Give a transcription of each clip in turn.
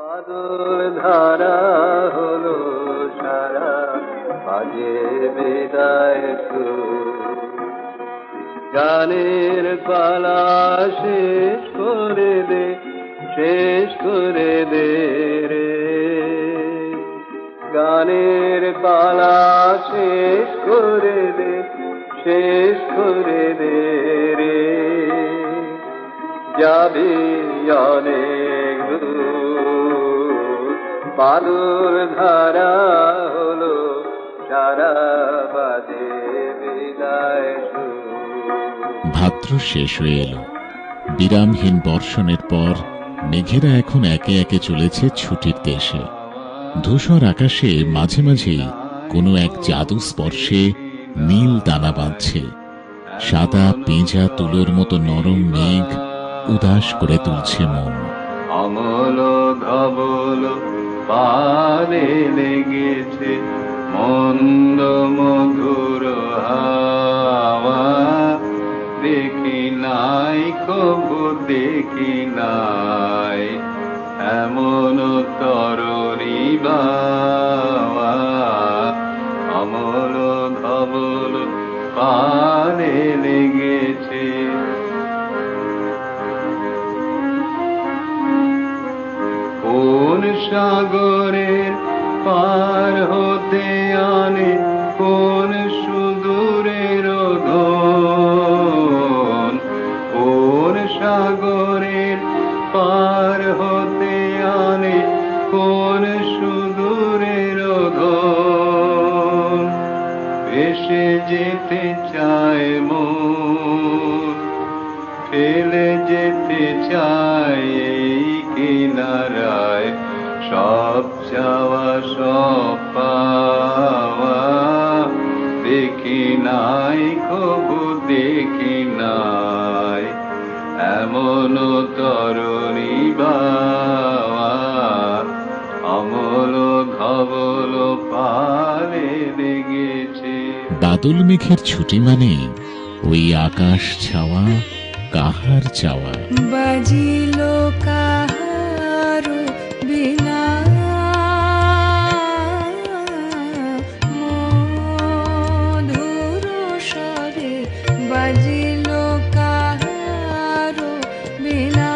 বাদল ধারা হলো সারা, বাজে বিদায় সুর। গানের পালা শেষ করে দে, শেষ করে দে রে। গানের পালা শেষ করে দে, শেষ করে দে রে। যাবি অনেক দূর, বাদল ধারা হলো সারা, বাজে বিদায় সুর। ভাদ্র শেষ হয়ে এলো। বিরামহীন বর্ষণের পর মেঘেরা এখন একে একে চলেছে ছুটির দেশে। ধূসর আকাশে মাঝে মাঝেই কোনো এক জাদু স্পর্শে নীল দানা বাঁধছে। সাদা পেঁজা তুলোর মতো নরম মেঘ উদাস করে তুলছে মন। অমল ধবল পানে লেগেছে মন্দ মধুর হাওয়া। দেখি নাই কবু দেখি নাই এমন তরুণী বাওয়া। অমল ধবল পানে লেগেছে। কোন সাগরের পার হতে আনে কোন সুদূরের ধন। কোন সাগরের পার হতে আনে কোন সুদূরের ধন। ভেসে যেতে চায় মন, ফেলে যেতে চায় এই কিনারায় সব চাওয়া সব পাওয়া। দেখি নাই কবু দেখি নাই এমন তরুণী বাওয়া। অমল ধবল পালে লেগেছে। বাদল মেঘের ছুটি মানে ওই আকাশ ছাওয়া, কাহার চাওয়া। বাজিল কাহার বিনা মধুর স্বরে, বাজিল কাহার বিনা।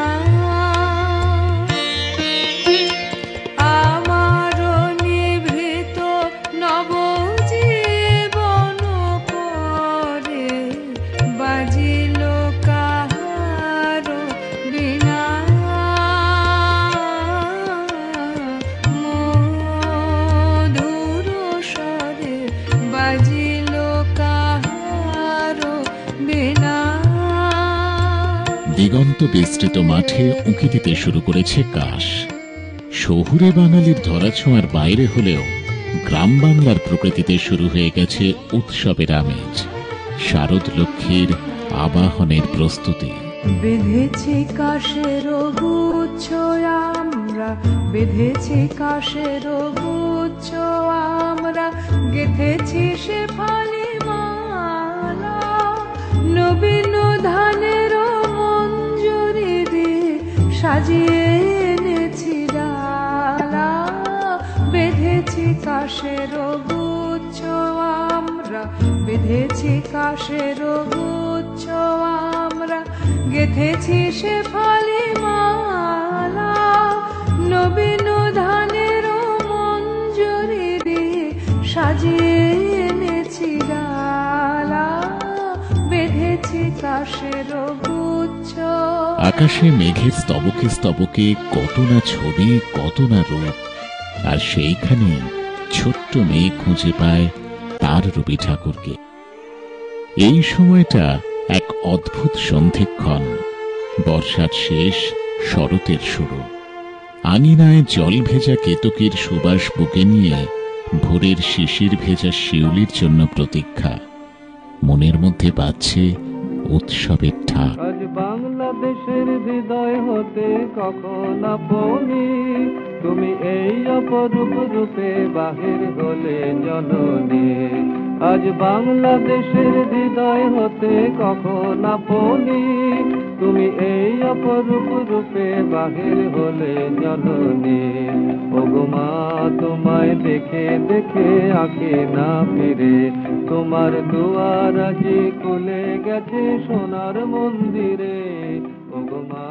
আমার নিভৃত নবজীবন পরে, বাজিল কাহার বিনা মধুর স্বরে, বাজিল কাহার বিনা। দিগন্ত বিস্তৃত মাঠে উঁকি দিতে শুরু করেছে কাশ। শহুরে বাঙালির ধরাছোঁয়ার বাইরে হলেও গ্রাম বাংলার প্রকৃতিতে শুরু হয়ে গেছে উৎসবের আমেজ, শারদ লক্ষ্মীর আবাহনের প্রস্তুতি। বেঁধেছি কাশের গুচ্ছ আমরা, বেঁধেছি কাশের গুচ্ছ আমরা, গেঁথেছি সে ফালি মালা। নবীন ধানের মঞ্জরি দিয়ে সাজিয়ে এনেছি ডালা। বেঁধেছি কাশের গুচ্ছ আমরা, বেঁধেছি কাশের গুচ্ছ আমরা, গেঁথেছি সে ফালি মালা। নবীন ধানের মঞ্জরি দিয়ে সাজিয়ে এনেছি ডালা। বেঁধেছি কাশের গুচ্ছ। আকাশে মেঘের স্তবকে স্তবকে কত না ছবি, কত না রূপ। আর সেইখানে ছোট্ট মেয়ে খুঁজে পায় তার রবি ঠাকুরকে। এই সময়টা এক অদ্ভুত সন্ধিক্ষণ। বর্ষার শেষ, শরতের শুরু। আঙিনায় জল ভেজা কেতকীর সুবাস বুকে নিয়ে ভোরের শিশির ভেজা শিউলির জন্য প্রতীক্ষা। মনের মধ্যে বাজছে উৎসবের ঢাক। আজ বাংলাদেশের হৃদয় হতে কখন আপনি তুমি এই অপরূপ রূপে বাহির হলে জননী। আজ বাংলাদেশের হৃদয় হতে কখন আপনি তুমি এই অপরূপ রূপে বাহির হলে জননী। মা তোমায় দেখে দেখে আঁকে না ফিরে, তোমার দুয়ার আজি খুলে গেছে সোনার মন্দিরে। ওগো মা